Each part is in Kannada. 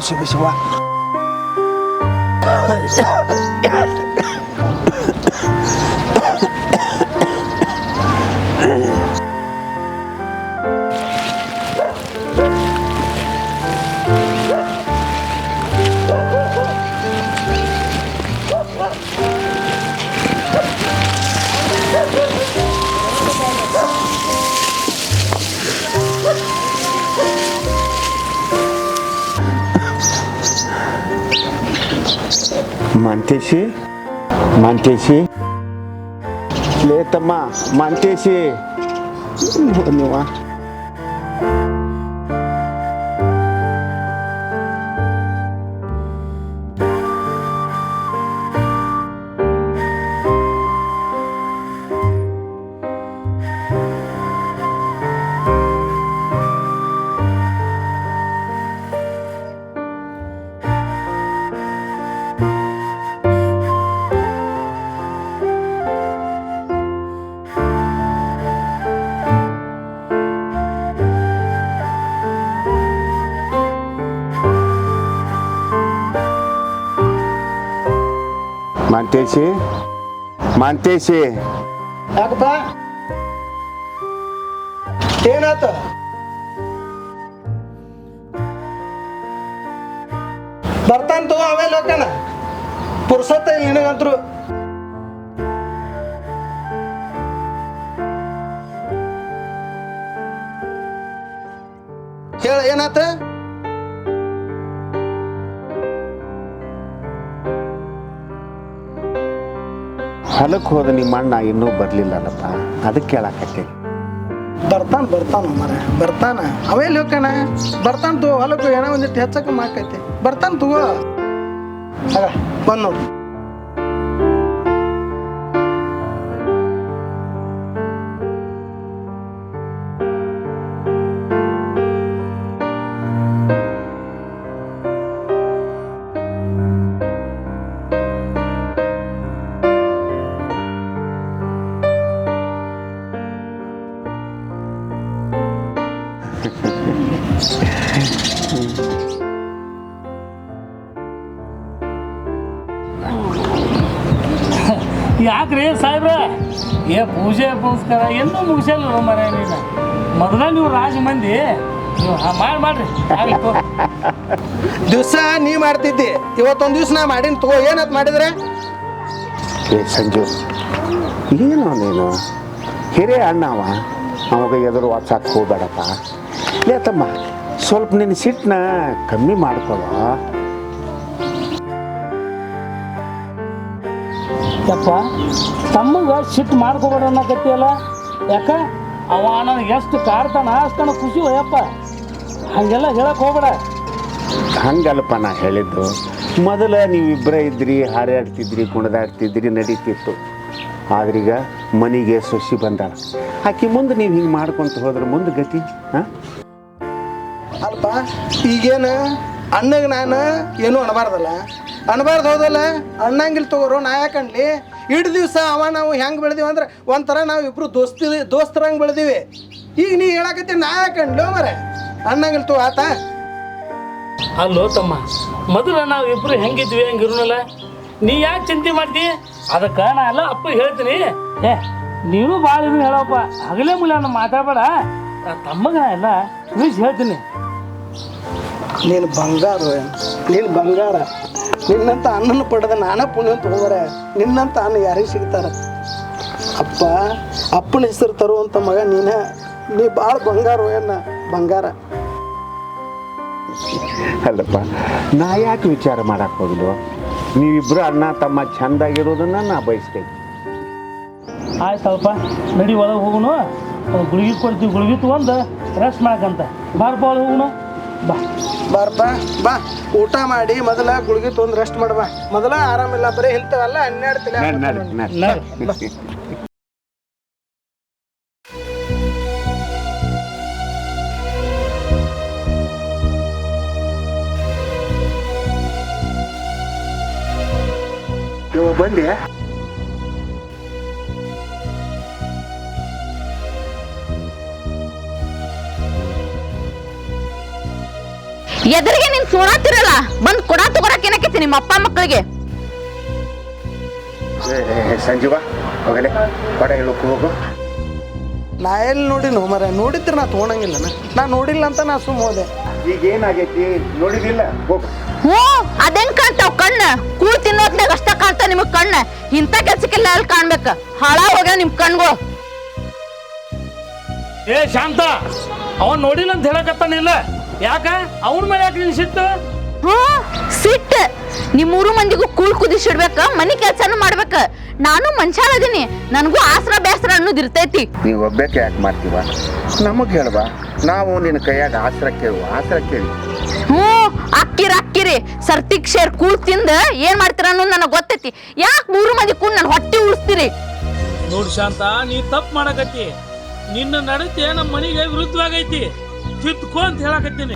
ಶಿವ ಶಿವ. ಮಾಂತೇಶಿ ಮಾಂತೇಶಿ ಲೇತಮ್ಮ ಮಾಂತೇಶಿ ನೀವ ಮಾಂತೇಶಿ ಮಾಂತೇಶಿ ಯಾಕಪ್ಪ ಏನಾತ? ಬರ್ತಾನ ತಗೋ ಆಮೇಲೆ ಹೋಗ್ತಾನ. ಪುರ್ಸತ್ತ ಇಲ್ಲ ನಿನಗಂತ್ರು. ಹೇಳ ಏನಾತ? ಹೊಲಕ್ಕೆ ಹೋದ ನಿಮ್ಮ ಅಣ್ಣ ಇನ್ನೂ ಬರಲಿಲ್ಲಲ್ಲಪ್ಪ, ಅದಕ್ಕೆ ಕೇಳಾಕತ್ತೆ. ಬರ್ತಾನ ಮರ ಬರ್ತಾನ ಅವೇಲಿ ಹೋಗ್ತಾನ. ಬರ್ತಾನ ತಗೋ ಹೊಲಕ್ಕೆ ಏನೋ ಒಂದಿಟ್ಟು ಹೆಚ್ಚಕ್ಕೆ ಮಾಕೈತಿ. ಬರ್ತಾನ ತಗೋ. ಆಗ ಬಂದ್ ನೋಡು. ಯಾಕ್ರಿ ಸಾಹೇಬ್ರ ಪೂಜೆ ಪುನಸ್ಕಾರ ಎಲ್ಲೂ ಮುಗಿಸಲ್ಲ ಮರ ನೀನು. ಮೊದಲ ನೀವು ರಾಜ ಮಂದಿ ನೀವು ಮಾಡ್ರಿ ದಿವಸ ನೀ ಮಾಡ್ತಿದ್ದಿ, ಇವತ್ತೊಂದು ದಿವ್ಸ ನಾ ಮಾಡೀನಿ ತಗೋ. ಏನತ್ ಮಾಡಿದ್ರೆ? ಏ ಸಂಜು, ಏನು ನೀನು ಹಿರೇ ಅಣ್ಣ ಅವಾಗ ಎದುರು ವಾಟ್ಸಾಪ್ ಹೋಗ್ಬೇಡಪ್ಪ. ಲೇತಮ್ಮ ಸ್ವಲ್ಪ ನಿನ್ನ ಸಿಟ್ಟನ್ನ ಕಮ್ಮಿ ಮಾಡ್ಕೊಳ್ಳೋ. ಯಪ್ಪ ತಮ್ಮಗ ಸಿಟ್ಟು ಮಾಡ್ಕೋಬೇಡ ಅನ್ನಕತ್ತಿಯಲ್ಲ. ಯಾಕ ಅವ ನನಗೆ ಎಷ್ಟು ಕಾಡ್ತಾನ ಅಷ್ಟು ನನಗೆ ಖುಷಿ ಯಪ್ಪ. ಹಾಗೆಲ್ಲ ಹೇಳಕ್ ಹೋಗ್ಬೇಡ. ಹಂಗಲ್ಪ ನಾ ಹೇಳಿದ್ದು. ಮೊದಲ ನೀವಿಬ್ಬರೇ ಇದ್ರಿ, ಹಾರಾಡ್ತಿದ್ರಿ, ಕುಣಿದಾಡ್ತಿದ್ರಿ, ನಡೀತಿತ್ತು. ಆದ್ರೀಗ ಮನೆಗೆ ಸೊಸಿ ಬಂದಾಳ. ಆಕೆ ಮುಂದೆ ನೀವು ಹಿಂಗೆ ಮಾಡ್ಕೊಂತ ಹೋದ್ರೆ ಮುಂದೆ ಗತಿ. ಹಾಂ ಅಲ್ಪ ಈಗೇನು ಅಣ್ಣಗೆ ನಾನು ಏನೂ ಅನ್ಬಾರ್ದಲ್ಲ, ಅನ್ಬಾರ್ದು ಹೌದಲ್ಲ. ಅಣ್ಣಂಗಿಲ್ ತಗೋರು ನಾ ಯಾಕಂಡ್ಲಿ. ಇಷ್ಟು ದಿವಸ ಅವ ನಾವು ಹೆಂಗೆ ಬೆಳೆದೀವಿ ಅಂದ್ರೆ ಒಂಥರ ನಾವು ಇಬ್ಬರು ದೋಸ್ತರಂಗೆ ಬೆಳೆದೀವಿ. ಈಗ ನೀ ಹೇಳಕತ್ತಿ ನಾ ಯಾಕಂಡ್ಲಿ ಮರ ಅಣ್ಣಂಗಿಲ್ ತಗೋ ಆತ. ಅಲ್ಲೋ ತಮ್ಮ, ಮೊದಲ ನಾವು ಇಬ್ರು ಹೆಂಗಿದ್ವಿ ಹಂಗಿರೋನಲ್ಲ. ನೀ ಯಾಕೆ ಚಿಂತೆ ಮಾಡ್ತಿ? ಅದಕ್ಕೆ ನಾ ಎಲ್ಲ ಅಪ್ಪ ಹೇಳ್ತೀನಿ. ನೀನು ಭಾಳ ಇದನ್ನ ಹೇಳಪ್ಪ. ಹಗಲೇ ಮುಲ್ಲ ನಾನು ಮಾತಾಡಬೇಡ. ತಮ್ಮಗ ಎಲ್ಲ ತಿಳಿಸಿ ಹೇಳ್ತೀನಿ. ನೀನು ಬಂಗಾರ, ನೀನು ಬಂಗಾರ. ನಿನ್ನಂತ ಅಣ್ಣನ ಪಡೆದ ನಾನೇ ಪುಣ್ಯ ತಗೋಬಾರ. ನಿನ್ನಂತ ಅಣ್ಣ ಯಾರಿಗೆ ಸಿಗ್ತಾರ? ಅಪ್ಪನ ಹೆಸರು ತರುವಂಥ ಮಗ ನೀ ಭಾಳ ಬಂಗಾರ ಅಣ್ಣ, ಬಂಗಾರ. ಅಲ್ಲಪ್ಪ, ನಾ ಯಾಕೆ ವಿಚಾರ ಮಾಡಕ್ಕೆ ಹೋಗಿಲ್ವ? ನೀವಿಬ್ಬರು ಅಣ್ಣ ತಮ್ಮ ಚೆಂದಾಗಿರೋದನ್ನ ನಾ ಬಯಸ್ತೇನೆ. ಆಯ್ತಲ್ಪ, ನಡಿ ಒಳಗೆ ಹೋಗುನು. ಗುಳಿಗೆ ಕೊಡ್ತೀವಿ, ಗುಳಿಗೆ ತೊಗೊಂಡು ರೆಸ್ಟ್ ಮಾಡಕ್ಕಂತ. ಬಾರಪ್ಪ ಒಳಗೆ ಹೋಗುನು. ಬಾ ಬಾರಪ್ಪ ಬಾ. ಊಟ ಮಾಡಿ ಮೊದಲ ಗುಳಿಗೆ ತೊಗೊಂಡು ರೆಸ್ಟ್ ಮಾಡಬಾ. ಮೊದಲ ಆರಾಮಿಲ್ಲ, ಬರೀ ಇಂಥವೆಲ್ಲ ಹನ್ನೆರಡು ಬಂದೆ. ಎದುರಿಗೆ ನೀನ್ ಸೋಣಾತಿರಲ್ಲ ಬಂದ್ ಕೊಡ ತಗೋರಕ್ ಏನಕೈತಿ ನಿಮ್ಮ ಅಪ್ಪ ಮಕ್ಕಳಿಗೆ. ಸಂಜೀವ ಹೋಗಲೆ ಕೊಡ ಹೇಳಕ್ಕೆ ಹೋಗು. ನಾ ಎಲ್ಲಿ ನೋಡಿನ ಮರ ನೋಡಿದ್ರೆ ನಾ ತೊಗೊಳಂಗಿಲ್ಲ ನಾ ನೋಡಿಲ್ಲ ಅಂತ ನಾ ಸುಮ್ಮ ಹೋದೆ. ಈಗ ಏನಾಗೈತಿ ನೋಡಿದಿಲ್ಲ ಹೋಗು. ಹ್ಞೂ ಅದೇನ್ ಕಾಣ್ತಾವ್ ಕಣ್ಣ ಕೂಳ್ ತಿನ್ನೋತ್ನಾಗ ಅಷ್ಟ ಕಾಣ್ತಾವ ನಿಮಗ್ ಕಣ್ಣ. ಇಂಥ ಕೆಲ್ಸಕ್ಕೆಲ್ಲ ಎಲ್ಲಿ ಕಾಣ್ಬೇಕ ಹಾಳ ಹೋಗ್ಯಾವ ನಿಮ್ ಕಣ್ಗಳು. ಏ ಶಾಂತ ಅವನ್ ನೋಡಿಲ್ಲ ಅಂತ ಹೇಳಕತ್ತಾನಿಲ್ಲ ಯಾಕ ಅವನ ಮೇಲೆ ಯಾಕೆ ನಿನ್ ಸಿಟ್ಟು? ಹ್ಞೂ ಸಿಟ್ಟ ನಿಮ್ಮೂರು ಮಂದಿಗೂ ಕೂಳ್ ಕುದಿಸಿಡ್ಬೇಕ ಮನಿ ಕೆಲ್ಸನೂ ಮಾಡ್ಬೇಕ. ನಾನು ಮನುಷ್ಯ ಅದೀನಿ ನನಗೂ ಆಸರ ಬೇಸರ ಅನ್ನೋದು ಇರ್ತೈತಿ. ನೀವು ಒಬ್ಬೇಕೆ ಯಾಕೆ ಮಾಡ್ತೀವ ನಮಗೆ ಹೇಳ್ಬಾ ನಾವು ನಿನ್ನ ಕೈಯಾಗ ಆಸರ ಕೇಳಿ. ಹ್ಞೂ ಅಕ್ಕಿರಿ ಸರ್ತಿಗ್ ಶೇರ್ ಕೂಳ್ ತಿಂದ ಏನ್ ಮಾಡ್ತೀರ ಅನ್ನೋದು ನನಗೆ ಗೊತ್ತೈತಿ. ಯಾಕೆ ಮೂರು ಮಂದಿ ಕೂಳ್ ನನ್ನ ಹೊಟ್ಟೆ ಉಳಿಸ್ತೀರಿ? ನೋಡ್ ಶಾಂತ ನೀ ತಪ್ಪು ಮಾಡಕತ್ತಿ. ನಿನ್ನ ನಡತೆ ನಮ್ಮ ಮನೆಗೆ ವಿರುದ್ಧವಾಗೈತಿ. ತಿತ್ಕೋ ಅಂತ ಹೇಳಕತ್ತೀನಿ.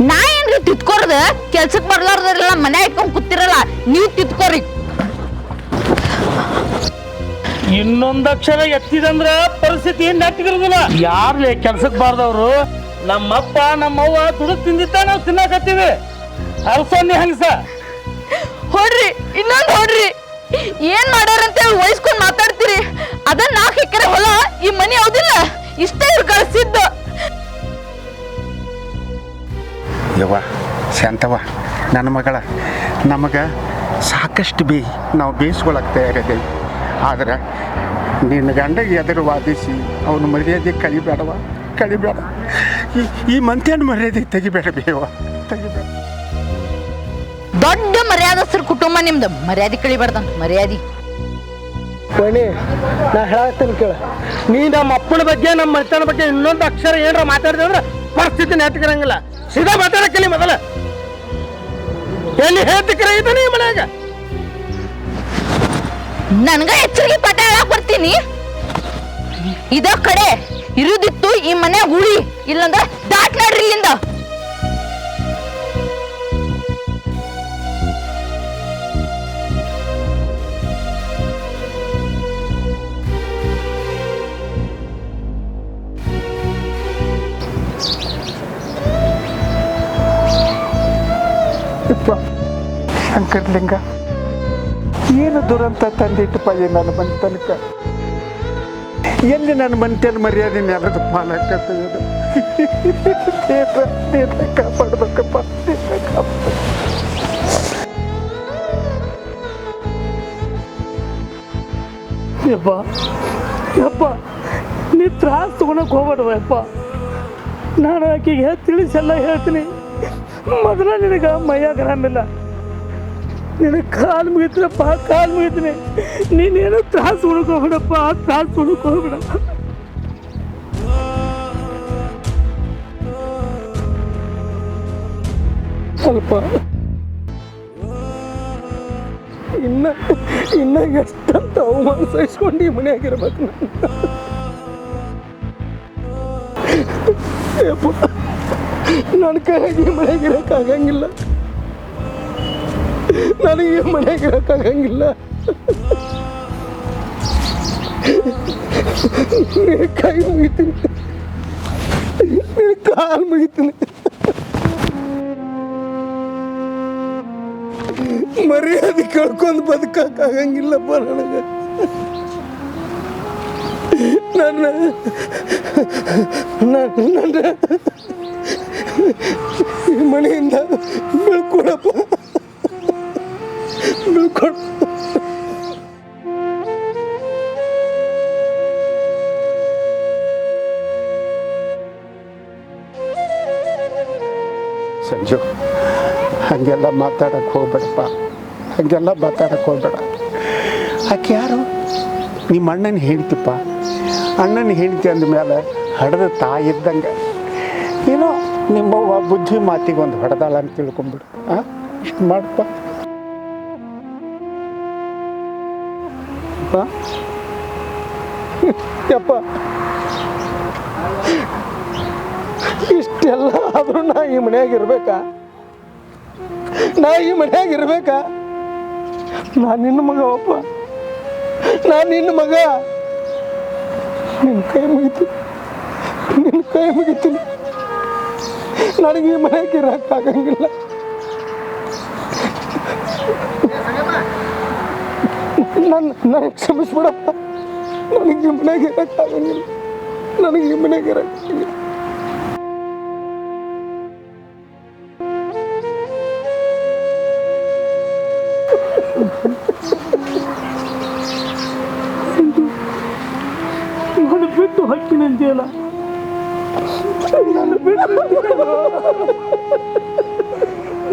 ನಾ ಏನ್ರಿ ತಿತ್ಕೋರ್ದ ಕೆಲ್ಸಕ್ ಬರ್ಲಾರ್ದಲ್ಲ ಮನೆ ಇಟ್ಕೊಂಡ್ ಕೂತಿರಲ್ಲ ನೀವ್ ತಿತ್ಕೋರಿ. ಇನ್ನೊಂದಕ್ಷರ ಎತ್ತಿದಂದ್ರ ಪರಿಸ್ಥಿತಿ ನೆಟ್ಟಿಗಿರೋದಿಲ್ಲ. ಯಾರ್ಲಿ ಕೆಲ್ಸಕ್ ಬಾರ್ದವ್ರು ನಮ್ಮಪ್ಪ ನಮ್ಮವ್ವ ದುಡುಕ್ ತಿಂದಿತ್ತ ನಾವು ತಿನ್ನಕತ್ತೀವಿ. ಅಲ್ಸೊನ್ನಿ ಹಂಗಸ ಹೊಡ್ರಿ ಇನ್ನೊಂದ್ ಹೊಡ್ರಿ. ಏನ್ ಮಾಡ್ಯಾರಂತ ವಹಿಸ್ಕೊಂಡ್ ಮಾತಾಡ್ತೀರಿ. ಅದನ್ನ 4 ಎಕರೆ ಹೊಲ ಈ ಮನಿ ಯಾವ್ದಿಲ್ಲ ಇಷ್ಟೇ ಇವ್ರು ಕಳ್ಸಿದ್ದು. ಯವ್ವ ಶಾಂತವ್ವ ನನ್ನ ಮಗಳ ನಮಗೆ ಸಾಕಷ್ಟು ನಾವು ಬೇಯಿಸ್ಕೊಳಕ್ಕೆ ತಯಾರಿದ್ದೇವೆ. ಆದ್ರೆ ನಿನ್ನ ಗಂಡಗೆ ಎದುರು ವಾದಿಸಿ ಅವನ ಮರ್ಯಾದೆ ಕಳಿಬೇಡ. ಈ ಮಂತ್ಯಾನ ಮರ್ಯಾದೆ ತೆಗಿಬೇಡ ತೆಗಿಬೇಡ. ದೊಡ್ಡ ಮರ್ಯಾದಸ್ರ ಕುಟುಂಬ ನಿಮ್ದು. ಮರ್ಯಾದೆ ಕಳಿಬಾರ್ದಂತ ಮರ್ಯಾದೆ. ಬನ್ನಿ ನಾ ಹೇಳತ್ತೇನೆ ಕೇಳ. ನೀ ನಮ್ಮ ಅಪ್ಪನ ಬಗ್ಗೆ ನಮ್ಮ ಮನೆತನ ಬಗ್ಗೆ ಇನ್ನೊಂದು ಅಕ್ಷರ ಏನಾರ ಮಾತಾಡಿದೆ ಅಂದ್ರೆ ಪರಿಸ್ಥಿತಿ ನೆಟ್ಟಗಿರಂಗಿಲ್ಲ. ಸೀದಾ ಮಾತಾಡಕ್ಕಿಲ್ಲ ಮೊದಲ ಎಲ್ಲಿ ಹೇಳ್ತಿಕ್ರ ಇದ್ದಾನೆ ಈ ಮನ್ಯಾಗ. ನನ್ಗ ಎಚ್ಚರಿಕೆ ಪಾಠ ಹೇಳಕ್ ಬರ್ತೀನಿ. ಇದ ಕಡೆ ಇರುದಿತ್ತು ಈ ಮನೆ ಉಳಿ ಇಲ್ಲಂದ್ರ ದಾಟ್ ನಡ್ರಿ ಇಲ್ಲಿಂದ. ಶಂಕರ್ಲಿಂಗ ಏನು ದುರಂತ ತಂದಿಟ್ಟಪ್ಪ ನನ್ನ ಮನೆ ತನಕ. ಎಲ್ಲಿ ನನ್ನ ಮನೆತನ ಮರ್ಯಾದೆ ನೆಲದ ಪಾಲಾಕತ್ತದ. ಕಾಪಾಡ್ಬೇಕಪ್ಪ ಯಪ್ಪ ನೀ ತ್ರಾಸ ತಗೊಳಕ್ ಹೋಗ್ಬೇಡವಪ್ಪ. ನಾನು ಆಕೆಗೆ ತಿಳಿಸೆಲ್ಲ ಹೇಳ್ತೀನಿ. ಮೊದಲ ನಿನಗ ಮೈಯಾಗ ಆರಾಮಿಲ್ಲ. ನಿನಗೆ ಕಾಲು ಮುಗಿತೀನಪ್ಪ ಕಾಲು ಮುಗಿತೀನಿ. ನೀನೇನು ತ್ರಾಸ ಉಳ್ಕೋಬೇಡಪ್ಪ ತ್ರಾಸ ಉಳ್ಕೋಬೇಡ. ಸ್ವಲ್ಪ ಇನ್ನ ಎಷ್ಟಂತ ಅವಮಾನ ಸಹಿಸ್ಕೊಂಡು ಈ ಮನೆಯಾಗಿರ್ಬೇಕು ನನ್ನ ಕೈಯಾಗಿ ಈ ಮನೆಯಾಗಿರೋಕ್ಕಾಗಂಗಿಲ್ಲ. ನನಗೆ ಈ ಮನೆಯಾಗಿರೋಕ್ಕಾಗಂಗಿಲ್ಲ. ಕೈ ಮುಗಿತೀನಿ ಕಾಲು ಮುಗಿತೀನಿ. ಮರ್ಯಾದೆ ಕಳ್ಕೊಂಡು ಬದುಕಾಗಂಗಿಲ್ಲಪ್ಪ ನನಗೆ. ನನ್ನ ಈ ಮನೆಯಿಂದ ಬೀಳ್ಕೊಡಪ್ಪ ಬೀಳ್ಕೊಡ. ಸಂಜು ಹಾಗೆಲ್ಲ ಮಾತಾಡಕ್ಕೆ ಹೋಗ್ಬೇಡಪ್ಪ. ಹಾಗೆಲ್ಲ ಮಾತಾಡಕ್ಕೆ ಹೋಗ್ಬೇಡ. ಆಕೆ ಯಾರು? ನಿಮ್ಮ ಅಣ್ಣನ ಹೇಳ್ತಿಪ್ಪ. ಅಣ್ಣನ ಹೇಳ್ತಿ ಅಂದಮೇಲೆ ಹಡ್ದ ತಾಯಿ ಇದ್ದಂಗೆ. ಏನೋ ನಿಮ್ಮವ್ವ ಬುದ್ಧಿ ಮಾತಿಗೆ ಒಂದು ಹೊಡೆದಾಳ ಅಂತ ತಿಳ್ಕೊಂಬಿಡು. ಇಷ್ಟು ಮಾಡಪ್ಪ. ಯಪ್ಪ ಇಷ್ಟೆಲ್ಲ ಆದರೂ ನಾ ಈ ಮನೆಯಾಗಿರ್ಬೇಕಾ? ನಾ ಈ ಮನೆಯಾಗಿರ್ಬೇಕಾ? ನಾನು ನಿನ್ನ ಮಗವಪ್ಪ. ನಾನು ನಿನ್ನ ಮಗ. ನಿನ್ನ ಕೈ ಮುಗಿತೀನಿ. ನನಗೆ ಈ ಮನೆಗೆ ಇರೋಕ್ಕಾಗಂಗಿಲ್ಲ. ನನಗೆ ಕ್ಷಮಿಸ್ಬಿಡಪ್ಪ. ನನಗೆ ಈ ಮನೆಗೆ ಇರೋಕ್ಕಾಗಂಗಿಲ್ಲ. ನನಗೆ ಈ ಮನೆಗೆ ಇರೋಕ್ಕಾಗಂಗಿಲ್ಲ. ನಾನು ಬಿಟ್ಟು ಹಕ್ಕಿನಂತೆಯಲ್ಲ,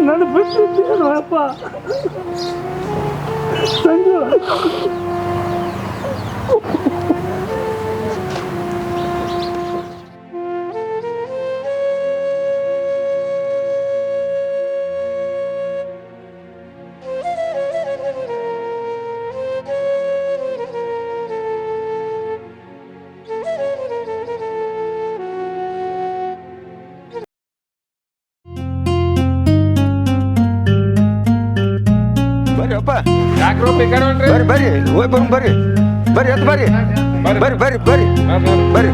ನಾನು ಬಿಟ್ಟಿದ್ದೇನು ಅಪ್ಪ. ಸಂಜು ಬರ್ರಿ ಬರ್ರಿ ಹೋಗಿ ಬರೋಣ ಬರ್ರಿ ಬರ್ರಿ ಎದ್ದು ಬರ್ರಿ ಬರ್ರಿ ಬರ್ರಿ ಬರ್ರಿ ಬರ್ರಿ.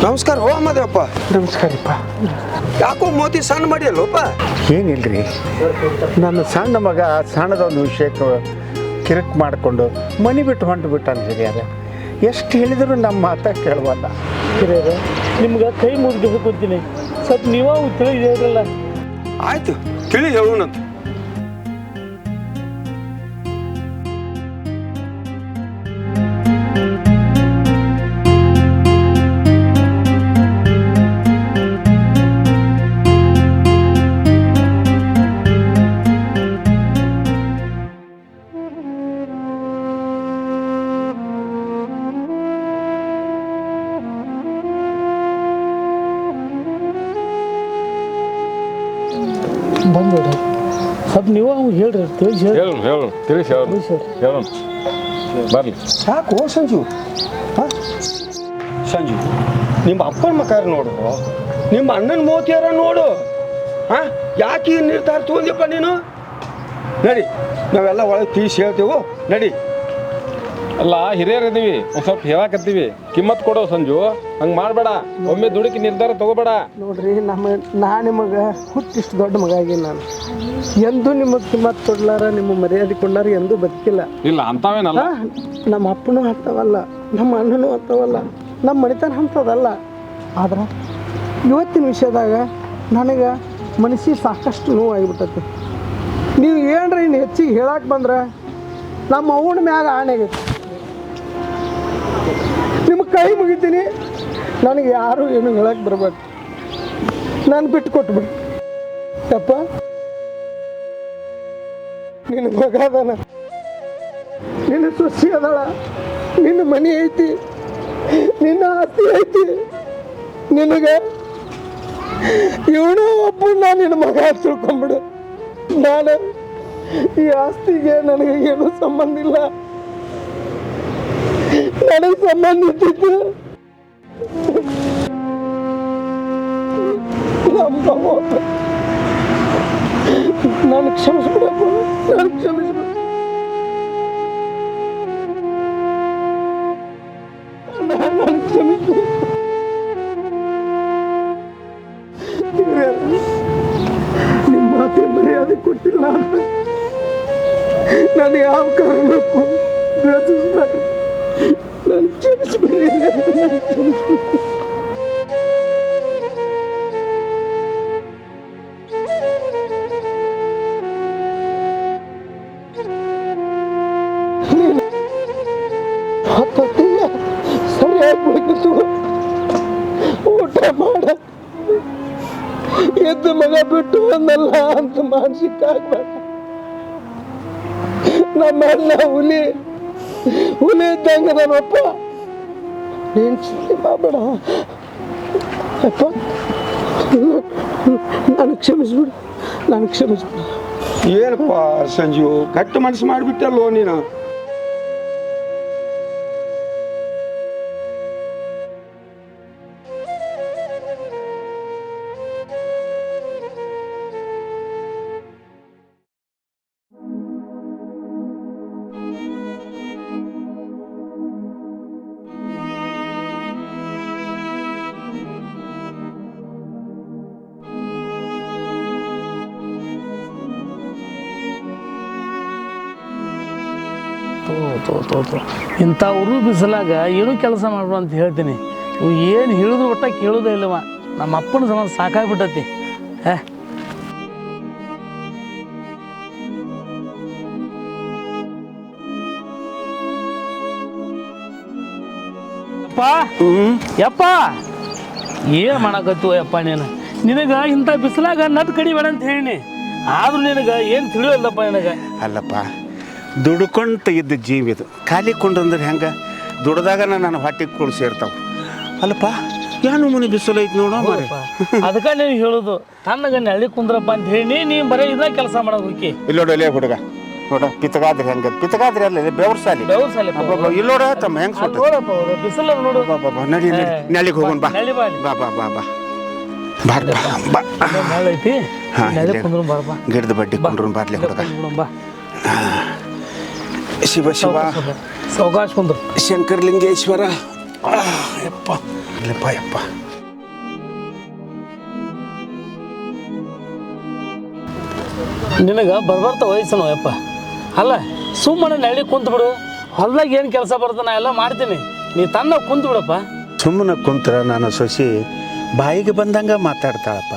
ನಮಸ್ಕಾರ ಹೋ ಅಮ್ಮದೇವಪ್ಪ. ನಮಸ್ಕಾರಪ್ಪ. ಯಾಕೋ ಮೋತಿ ಸಣ್ಣ ಮಾಡಿಯಲ್ಲಪ್ಪ? ಏನಿಲ್ರಿ, ನನ್ನ ಸಣ್ಣ ಮಗ ಸಣ್ಣದೊಂದು ವಿಷಯಕ್ಕೆ ಕಿರಿಕ್ ಮಾಡಿಕೊಂಡು ಮನೆ ಬಿಟ್ಟು ಹೊಂಟು ಬಿಟ್ಟಾನ ಹಿರಿಯರ. ಎಷ್ಟು ಹೇಳಿದ್ರು ನಮ್ಮ ಮಾತ ಕೇಳವಲ್ಲ. ಹಿರಿಯರ ನಿಮ್ಗೆ ಕೈ ಮುಗಿದು ಹೋಗ್ತೀನಿ, ಸ್ವಲ್ಪ ನೀವೂ ತಿಳಿದಿರಲ್ಲ. ಆಯ್ತು ತಿಳಿ ಹೇಳೋಣಂತ. ಬಂದ್ಬಿಡ್ರಿ, ಸ್ವಲ್ಪ ನೀವು ಹೇಳ್ರಿ, ತಿಳಿಸಿ ಹೇಳು ಹೇಳು ತಿಳಿಸಿ ಹೇಳು ಹೇಳು ಬರಲಿ. ಯಾಕೋ ಸಂಜು? ಹಾಂ ಸಂಜು, ನಿಮ್ಮ ಅಪ್ಪನ ಮಕಾರ ನೋಡು, ನಿಮ್ಮ ಅಣ್ಣನ ಮೋತಿಯಾರ ನೋಡು. ಹಾಂ ಯಾಕೆ ಈ ನಿರ್ಧಾರ ತಗೊಂಡ್ಯಪ್ಪ ನೀನು? ನಡಿ, ನಾವೆಲ್ಲ ಒಳಗೆ ತೀಸಿ ಹೇಳ್ತೇವೆ, ನಡಿ. ಅಲ್ಲ ಹಿರಿಯರ್ ಇದೀವಿ, ಒಂದು ಸ್ವಲ್ಪ ಹೇಳಕತ್ತೀವಿ, ಕಿಮ್ಮತ್ ಕೊಡೋ ಸಂಜು. ಹಂಗೆ ಮಾಡಬೇಡ, ಒಮ್ಮೆ ದುಡುಕಿ ನಿರ್ಧಾರ ತಗೋಬೇಡ. ನೋಡ್ರಿ, ನಾ ನಿಮಗೆ ಹುಟ್ಟಿಷ್ಟು ದೊಡ್ಡ ಮಗ ಆಗಿಲ್ಲ. ನಾನು ಎಂದೂ ನಿಮಗೆ ಕಿಮ್ಮತ್ ಕೊಡ್ಲಾರ, ನಿಮ್ಮ ಮರ್ಯಾದೆ ಕೊಡ್ಲಾರ ಎಂದೂ ಬದುಕಿಲ್ಲ. ಇಲ್ಲ ಅಂತಾವೇನಲ್ಲ. ನಮ್ಮ ಅಪ್ಪನೂ ಅಂಥವಲ್ಲ, ನಮ್ಮ ಅಣ್ಣನೂ ಅಂಥವಲ್ಲ, ನಮ್ಮ ಮನೆತನ ಅಂಥದ್ದಲ್ಲ. ಆದ್ರೆ ಇವತ್ತಿನ ವಿಷಯದಾಗ ನನಗೆ ಮನಸ್ಸಿಗೆ ಸಾಕಷ್ಟು ನೋವಾಗಿಬಿಟ್ಟೈತಿ. ನೀವು ಏನ್ರ ಇನ್ನು ಹೆಚ್ಚಿಗೆ ಹೇಳಕ್ಕೆ ಬಂದ್ರೆ ನಮ್ಮ ಅವನ ಮ್ಯಾಗ ಆಣೆಗೈತಿ. ನಿಮಗೆ ಕೈ ಮುಗಿತೀನಿ, ನನಗೆ ಯಾರು ಏನು ಹೇಳಕ್ಕೆ ಬರಬೇಕು. ನಾನು ಬಿಟ್ಟು ಕೊಟ್ಬಿಡಿ ಯಪ್ಪ. ನಿನ್ನ ಮಗ ಅದಾನ, ನಿನ್ನ ಸೊಸಿ ಅದಾಳ, ನಿನ್ನ ಮನೆ ಐತಿ, ನಿನ್ನ ಆಸ್ತಿ ಐತಿ. ನಿನಗೆ ಇವನು ಒಬ್ಬನ ನಿನ್ನ ಮಗ ತಿಳ್ಕೊಂಬಿಡು. ನಾನು ಈ ಆಸ್ತಿಗೆ ನನಗೆ ಏನೂ ಸಂಬಂಧ ಇಲ್ಲ. ನನಗೆ ಸಂಬಂಧ ಇದ್ದಿದ್ದು ನಾನು ಕ್ಷಮಿಸ್ಬಿಡಪ್ಪ, ನಾನು ಕ್ಷಮಿಸ್ಬಿಡ. ನಾನು ಕ್ಷಮಿಸ್ಬಿಡ. ನಿಮ್ಮ ಮಾತೆ ಮರ್ಯಾದೆ ಕೊಟ್ಟಿಲ್ಲ ಅಂತ ನಾನು ಯಾವ ಕಾರಣಕ್ಕೂ ಯೋಚಿಸ್ಬೇಡ. ನಾನು ಕ್ಷಮಿಸ್ಬಿಡಿ. ಹೊತ್ತಿಗೆ ಸರಿಯಾಗಿ ಬೇಕಿತ್ತು, ಊಟ ಮಾಡ. ಎದ್ದು ಮಗ ಬಿಟ್ಟು ಒಂದಲ್ಲ ಅಂತ ಮಾನಸಿಕ ಆಗ್ಬೇಡ. ನಮ್ಮಣ್ಣ ಹುಲಿ ಇದ್ದಂಗ ನಮ್ಮಪ್ಪ. ನೀನು ಚಿಂತೆ ಮಾಡಬೇಡ ಅಪ್ಪ. ನಾನು ಕ್ಷಮಿಸ್ಬಿಡು, ನಾನು ಕ್ಷಮಿಸ್ಬಿಡು. ಏನಪ್ಪ ಸಂಜು, ಗಟ್ಟಿ ಮನಸ್ಸು ಮಾಡಿಬಿಟ್ಟಲ್ಲೋ ನೀನು. ತೋ ಇಂಥ ಉರು ಬಿಸಿಲಾಗ ಏನೂ ಕೆಲಸ ಮಾಡ್ರು ಅಂತ ಹೇಳ್ತೀನಿ. ಇವು ಏನು ಹೇಳಿದ್ರು ಒಟ್ಟ ಕೇಳೋದೇ ಇಲ್ಲವ. ನಮ್ಮ ಅಪ್ಪನ ಸಮ ಸಾಕಾಗ್ಬಿಟ್ಟತಿ. ಯಪ್ಪ ಏನು ಮಾಡಕತ್ತು ಯಪ್ಪ ನಿನಗೆ ಇಂಥ ಬಿಸಿಲಾಗ ನಟ್ ಕಡಿಬೇಡ ಅಂತ ಹೇಳಿನಿ. ಆದ್ರೂ ನಿನಗೆ ಏನು ತಿಳಿಯೋಲ್ಲಪ್ಪ ನಿನಗೆ. ಅಲ್ಲಪ್ಪ, ದುಡ್ಕೊಂತ ಇದ್ದ ಜೀವ ಇದು. ಖಾಲಿ ಕೊಂಡ್ರಂದ್ರೆ ಹೆಂಗೆ? ದುಡ್ದಾಗನ ನಾನು ಹೊಟ್ಟೆಗೆ ಕೂಡ ಸೇರ್ತಾವೆ. ಅಲ್ಲಪ್ಪ, ಏನು ಮನೆ ಬಿಸಿಲು ಐತಿ ನೋಡೋ ಮಾರಿ. ಅದಕ್ಕೆ ನೀವು ಹೇಳೋದು ತಣ್ಣಗೆ ನೆಳಿ ಕುಂದ್ರಪ್ಪ ಅಂತ ಹೇಳಿ ನೀನು ಬರೀ ಇದನ್ನ ಕೆಲಸ ಮಾಡೋದು ಹೋಗಿ. ಇಲ್ಲೋಡಲೇ ಹುಡುಗ ನೋಡ, ಪಿತಗಾದ್ರೆ ಹೆಂಗೆ? ಪಿತಗಾದ್ರೆ ಅಲ್ಲ, ಬೆವ್ರ ಸಾಲಿ. ಇಲ್ಲೋಡ ತಮ್ಮ ಹೆಂಗೆ ಸುಟ್ಟು ಬಿಸಿಲು ನೋಡು. ನಡಿ ನೆಳಿಗೆ ಹೋಗೋಣ ಬಾ. ಬಾ ಬಾ ಬಾ ಬಾ ಬಾರ್ ಬಾ ಬಾ. ಐತಿ ಗಿಡದ ಬಡ್ಡಿ ಕೊಂಡ್ರು ಬಾರ್ಲಿ ಹುಡುಗ. ಶಿವ ಶಿವ ಸಾವಕಾಶ ಕುಂದ್ರು. ಶಂಕರಲಿಂಗೇಶ್ವರ. ಯಪ್ಪ ಇಲ್ಲಪ್ಪ ಯಪ್ಪ. ನಿನಗೆ ಬರ್ಬರ್ತ ವಯಸ್ಸನು ಯಪ್ಪ. ಅಲ್ಲ, ಸುಮ್ಮನೆ ನೆಳಿ ಕುಂತು ಬಿಡು. ಹೊಲ್ದಾಗ ಏನು ಕೆಲಸ ಬರ್ತದೆ ನಾ ಎಲ್ಲ ಮಾಡ್ತೀನಿ. ನೀ ತನ್ನ ಕುಂತು ಬಿಡಪ್ಪ. ಸುಮ್ಮನೆ ಕುಂತ್ರ ನಾನು ಸೊಸಿ ಬಾಯಿಗೆ ಬಂದಂಗೆ ಮಾತಾಡ್ತಾಳಪ್ಪ.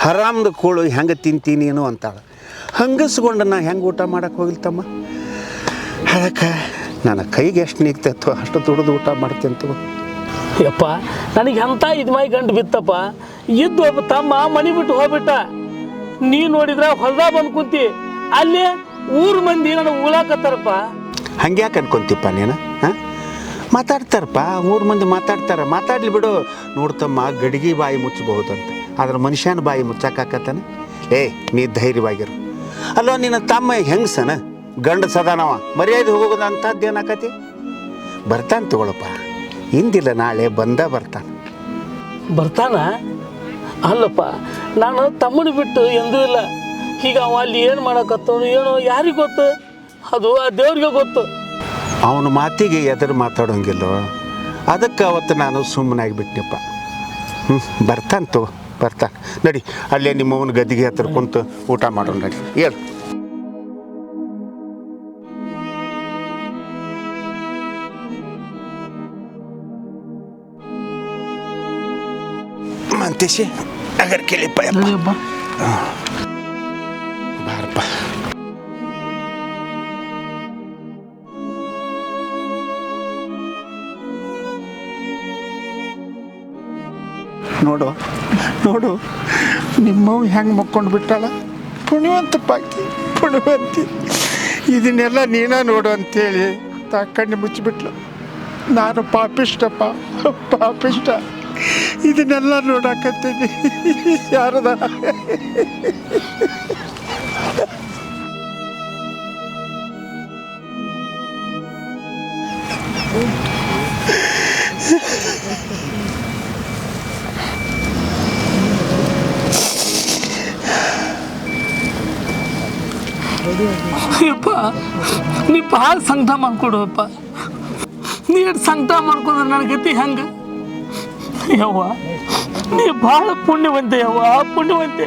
ಹರಾಮ್ದು ಕೂಳು ಹೆಂಗೆ ತಿಂತೀನಿ ಏನೋ ಅಂತಾಳೆ. ಹಂಗಸ್ಕೊಂಡು ನಾ ಹೆಂಗೆ ಊಟ ಮಾಡೋಕ್ಕೆ ಹೋಗಿಲ್ತಮ್ಮ. ಅದಕ್ಕೆ ನನ್ನ ಕೈಗೆ ಎಷ್ಟು ನಿಗ್ತೈತೋ ಅಷ್ಟು ದುಡ್ದು ಊಟ ಮಾಡ್ತೀನಿ. ಯಪ್ಪ, ನನಗೆ ಎಂಥ ಇದು ಮೈ ಗಂಟು ಬಿತ್ತಪ್ಪ. ಇದ್ದು ಒಬ್ಬ ತಮ್ಮ ಮನೆ ಬಿಟ್ಟು ಹೋಗ್ಬಿಟ್ಟ. ನೀ ನೋಡಿದ್ರೆ ಹೊಲ್ದಾಗ ಬಂದು ಕುಂತಿ. ಅಲ್ಲಿ ಊರು ಮಂದಿ ನನಗೆ ಉಳಾಕತ್ತಾರಪ್ಪ. ಹಂಗೆ ಯಾಕೆ ಅನ್ಕೊಂತಿಪ್ಪ ನೀನು? ಹಾಂ, ಮಾತಾಡ್ತಾರಪ್ಪ, ಊರು ಮಂದಿ ಮಾತಾಡ್ತಾರೆ. ಮಾತಾಡ್ಲಿ ಬಿಡು. ನೋಡ್ತಮ್ಮ, ಗಡಿಗೆ ಬಾಯಿ ಮುಚ್ಚಬಹುದಂತ, ಆದ್ರೆ ಮನುಷ್ಯನ ಬಾಯಿ ಮುಚ್ಚಾಕತ್ತಾನೆ. ನೀ ಧೈರ್ಯವಾಗಿರು. ಅಲ್ಲೋ, ನಿನ್ನ ತಮ್ಮ ಹೆಂಗಸನ ಗಂಡ ಸದಾನವ ಮರ್ಯಾದೆ ಹೋಗೋದು ಅಂಥದ್ದು ಏನಾಕತಿ? ಬರ್ತಾನೆ ತಗೊಳಪ್ಪ, ಇಂದಿಲ್ಲ ನಾಳೆ ಬರ್ತಾನೆ. ಬರ್ತಾನ? ಅಲ್ಲಪ್ಪ, ನಾನು ತಮ್ಮನ ಬಿಟ್ಟು ಎಂದೂ ಇಲ್ಲ. ಈಗ ಅವ ಅಲ್ಲಿ ಏನು ಮಾಡಕತ್ತವನು ಏನೋ ಯಾರಿಗೆ ಗೊತ್ತು? ಅದು ಆ ದೇವ್ರಿಗೆ ಗೊತ್ತು. ಅವನ ಮಾತಿಗೆ ಎದುರು ಮಾತಾಡೋಂಗಿಲ್ಲೋ, ಅದಕ್ಕೆ ಅವತ್ತು ನಾನು ಸುಮ್ಮನಾಗಿಬಿಟ್ಟೆಪ್ಪ. ಬರ್ತಾನೆ ತಗೋ, ಬರ್ತಾನೆ. ನಡಿ, ಅಲ್ಲೇ ನಿಮ್ಮವನ ಗದ್ದಿಗೆ ಹತ್ರ ಕುಂತು ಊಟ ಮಾಡೋಣ. ನಡಿ, ಹೇಳು. ಮಂತೇಶಿ ಅಗರ್ ಕೇಳಿಪ್ಪ ಯಪ್ಪ. ಬಾರಪ್ಪ. ನೋಡು ನೋಡು, ನಿಮ್ಮವು ಹೆಂಗೆ ಮಕ್ಕೊಂಡು ಬಿಟ್ಟಾಳ. ಪುಣ್ಯವಂತಪ್ಪಾಕಿ, ಪುಣ್ಯವಂತಿ. ಇದನ್ನೆಲ್ಲ ನೀನ ನೋಡು ಅಂತೇಳಿ ಕಣ್ಣು ಮುಚ್ಚಿಬಿಟ್ಲು. ನಾನು ಪಾಪಿಷ್ಟಪ್ಪ, ಪಾಪಿಷ್ಟ. ಇದನ್ನೆಲ್ಲ ನೋಡಾಕತ್ತೀನಿ. ಶಾರದ ಯಪ್ಪ, ನೀ ಭಾಳ ಸಂಕಟ ಮಾಡ್ಕೊಡುವಪ್ಪ. ನೀ ಸಂಕಟ ಮಾಡ್ಕೊಂಡ್ರೆ ನನ್ನ ಗತಿ ಹೆಂಗೆ? ಯವ್ವ, ನೀ ಭಾಳ ಪುಣ್ಯವಂತೆ ಯವ್ವ, ಪುಣ್ಯವಂತೆ.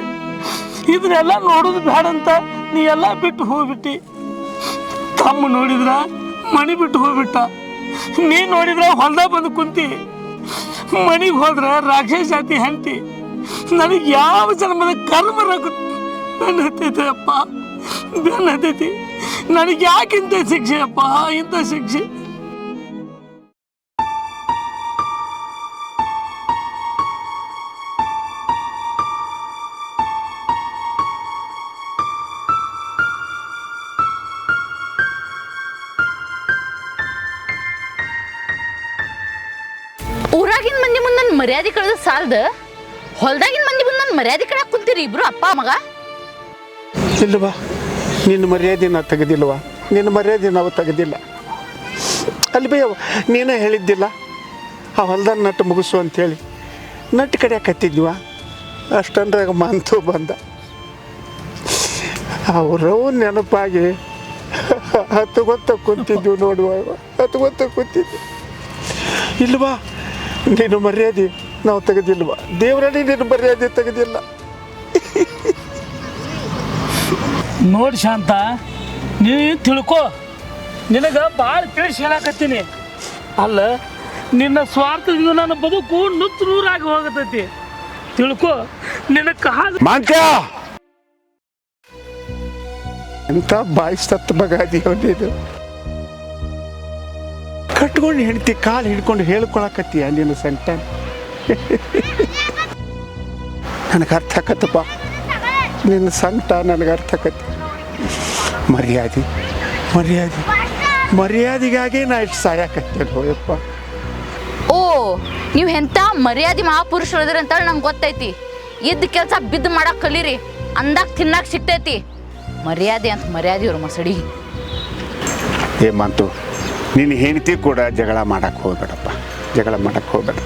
ಇದನ್ನೆಲ್ಲ ನೋಡೋದು ಬೇಡ ಅಂತ ನೀ ಎಲ್ಲ ಬಿಟ್ಟು ಹೋಗ್ಬಿಟ್ಟು. ತಮ್ಮ ನೋಡಿದ್ರ ಮನೆ ಬಿಟ್ಟು ಹೋಗ್ಬಿಟ್ಟ. ನೀ ನೋಡಿದ್ರ ಹೊಲ್ದಾಗ ಬಂದು ಕುಂತಿ. ಮನೆಗೆ ಹೋದ್ರೆ ರಾಕ್ಷಸ ಜಾತಿ ಹೆಂಡತಿ. ನನಗೆ ಯಾವ ಜನ್ಮದ ಕರ್ಮ ಬೆನ್ನು ಹತ್ತೈತೆ ಅಪ್ಪ, ಬೆನ್ನು ಹತ್ತೈತಿ. ನನಗೆ ಯಾಕೆ ಇಂಥ ಶಿಕ್ಷೆ ಅಪ್ಪ, ಇಂಥ ಶಿಕ್ಷೆ? ಊರಾಗಿನ ಮಂದಿ ಮುಂದೆ ನನ್ನ ಮರ್ಯಾದೆ ಕಳೆದ ಸಾಲದ, ಹೊಲ್ದಾಗಿನ ಮಂದಿ ಮುಂದೆ ನನ್ನ ಮರ್ಯಾದೆ ಕಳಕ್ ಕುಂತೀರಿ ಇಬ್ರು ಅಪ್ಪ ಮಗ. ಇಲ್ವಾ, ನಿನ್ನ ಮರ್ಯಾದೆ ನಾವು ತೆಗೆದಿಲ್ವಾ? ನಿನ್ನ ಮರ್ಯಾದೆ ನಾವು ತೆಗೆದಿಲ್ಲ. ಅಲ್ಲಿ ಬೇ ನೀನೇ ಹೇಳಿದ್ದಿಲ್ಲ ಆ ಹೊಲ್ದಾಗ ನಟ್ಟು ಮುಗಿಸು ಅಂಥೇಳಿ. ನಟ್ಟು ಕಡಿಯಾಕತ್ತಿದ್ವ, ಅಷ್ಟಂದ್ರಾಗ ಮಂತು ಬಂದ. ಅವರವು ನೆನಪಾಗಿ ಹತ್ತುಗೊತ್ತ ಕುಂತಿದ್ವು ನೋಡುವ, ಹತ್ತುಗೊತ್ತ ಕುಂತಿದ್ವು. ಇಲ್ವಾ, ನಿನ್ನ ಮರ್ಯಾದೆ ನಾವು ತೆಗೆದಿಲ್ವಾ? ದೇವರಲ್ಲಿ ನಿನ್ನ ಮರ್ಯಾದೆ ತೆಗೆದಿಲ್ಲ. ನೋಡಿ ಶಾಂತ, ನೀ ತಿಳ್ಕೊ, ನಿನಗೆ ಭಾಳ ತಿಳಿಸಿ ಹೇಳಕತ್ತೀನಿ. ಅಲ್ಲ, ನಿನ್ನ ಸ್ವಾರ್ಥದಿಂದ ನನ್ನ ಬದುಕು ನುಚ್ಚು ನೂರಾಗಿ ಹೋಗತೈತಿ. ತಿಳ್ಕೊ, ನಿನ್ನ ಕಾದು ಮಾಂಕ್ಯ ಎಂತ ಬಾಯಿ ಸತ್ತ ಬಗಾದಿ ಅವನೇದು. ಕಟ್ಕೊಂಡು ಹೆಂಡ್ತಿ ಕಾಲು ಹಿಡ್ಕೊಂಡು ಹೇಳ್ಕೊಳಕತ್ತೀಯ ನೀನು ಸಂತಾನ. ನನಗೆ ಅರ್ಥ ಆಕತ್ತಪ್ಪ, ನಿನ್ನ ಸಂಕಟ ನನಗೆ ಅರ್ಥ ಆಕತ್ತಿ. ಮರ್ಯಾದೆ ಮರ್ಯಾದೆ ಮರ್ಯಾದೆಗಾಗಿ ನಾ ಇಷ್ಟು ಸಾಯಕತ್ತೇನೆ ಹೋಯಪ್ಪ. ಓ, ನೀವು ಎಂಥ ಮರ್ಯಾದೆ ಮಹಾಪುರುಷರು ಇದ್ರಿ ಅಂತ ನಂಗೆ ಗೊತ್ತೈತಿ. ಇದ್ದ ಕೆಲಸ ಬಿದ್ದು ಮಾಡಕ್ ಕಲೀರಿ, ಅಂದಾಗ ತಿನ್ನಕ್ ಸಿಗ್ತೈತಿ. ಮರ್ಯಾದೆ ಅಂತ ಮರ್ಯಾದೆ ಇವ್ರು ಮಸಡಿ. ಏ ಮಾತು, ನಿನ್ನ ಹೆಂಡತಿ ಕೂಡ ಜಗಳ ಮಾಡಕ್ಕೆ ಹೋಗ್ಬೇಡಪ್ಪ, ಜಗಳ ಮಾಡಕ್ಕೆ ಹೋಗ್ಬೇಡ.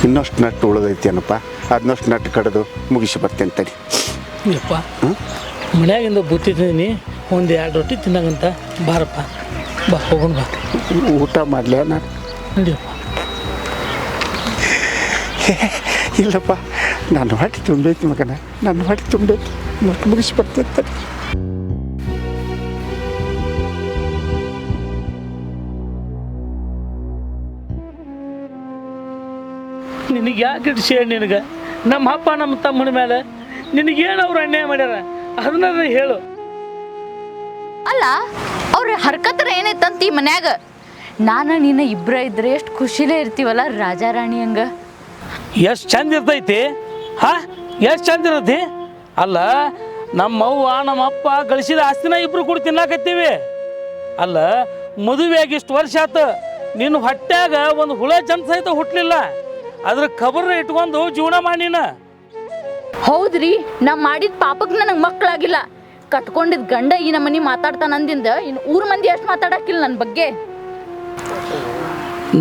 ಇನ್ನಷ್ಟು ನಟ್ಟು ಉಳಿದೈತಿ ಏನಪ್ಪ, ಅದನ್ನಷ್ಟು ನಟ್ಟು ಕಡಿದು ಮುಗಿಸಿ ಬರ್ತೇನೆ ತಡಿ. ಯಪ್ಪ, ಮನ್ಯಾಗಿಂದ ಬುತ್ತಿದ್ದೀನಿ, ಒಂದು 2 ರೊಟ್ಟಿ ತಿನ್ನಂಗಂತ ಬಾರಪ್ಪ. ಬಾ, ಹೋಗೋಣ ಬಾ. ಊಟ ಮಾಡಲ ನಾನು? ನಡಿಯಪ್ಪ. ಇಲ್ಲಪ್ಪ, ನನ್ನ ಹೊಟ್ಟೆ ತುಂಬೈತಿ ಮಗನ, ನನ್ನ ಹೊಟ್ಟೆ ತುಂಬೈತಿ. ಮತ್ತೆ ಮುಗಿಸಿ ಬರ್ತೇನೆ ತಡಿ. ನಿನಗೆ ಯಾಕೆ ಶೇರ್? ನಿನಗೆ ನಮ್ಮ ಅಪ್ಪ ನಮ್ಮ ತಮ್ಮನ ಮೇಲೆ ನಿನಗೇನು ಅವ್ರು ಅನ್ಯಾಯ ಮಾಡ್ಯಾರ ಅದನ್ನ ಹೇಳು. ಅಲ್ಲ, ಅವ್ರ ಹರ್ಕತ್ರ ಏನೈತಂತ ಈ ಮನ್ಯಾಗ ನಾನು ನೀನು ಇಬ್ಬರ ಇದ್ರೆ ಎಷ್ಟು ಖುಷಿಲೇ ಇರ್ತೀವಲ್ಲ ರಾಜಾ ರಾಣಿ ಹಂಗ. ಎಷ್ಟು ಚಂದ ಇರ್ತೈತಿ, ಹಾ, ಎಷ್ಟು ಚಂದ ಇರತಿ. ಅಲ್ಲ, ನಮ್ಮವ್ವ ನಮ್ಮ ಅಪ್ಪ ಗಳಿಸಿದ ಆಸ್ತಿನ ಇಬ್ರು ಕೂಡ ತಿನ್ನಾಕತ್ತೀವಿ. ಅಲ್ಲ, ಮದುವೆಯಾಗಿ ಇಷ್ಟು ವರ್ಷ ಆತು, ನಿನ್ನ ಹೊಟ್ಯಾಗ ಒಂದು ಹುಳ ಜಂತ ಸಹಿತ ಹುಟ್ಟಲಿಲ್ಲ. ಅದ್ರ ಖಬರ್ನ ಇಟ್ಕೊಂಡು ಜೀವನ ಮಾಡಿನ. ಹೌದ್ರಿ, ನಾ ಮಾಡಿದ ಪಾಪಕ್ಕೆ ನನಗೆ ಮಕ್ಕಳಾಗಿಲ್ಲ. ಕಟ್ಕೊಂಡಿದ್ ಗಂಡ ಈ ನಮ್ಮನಿ ಮಾತಾಡ್ತಾನ ಅಂದಿಂದ ಇನ್ನು ಊರ್ ಮಂದಿ ಎಷ್ಟು ಮಾತಾಡಕ್ಕಿಲ್ಲ ನನ್ನ ಬಗ್ಗೆ.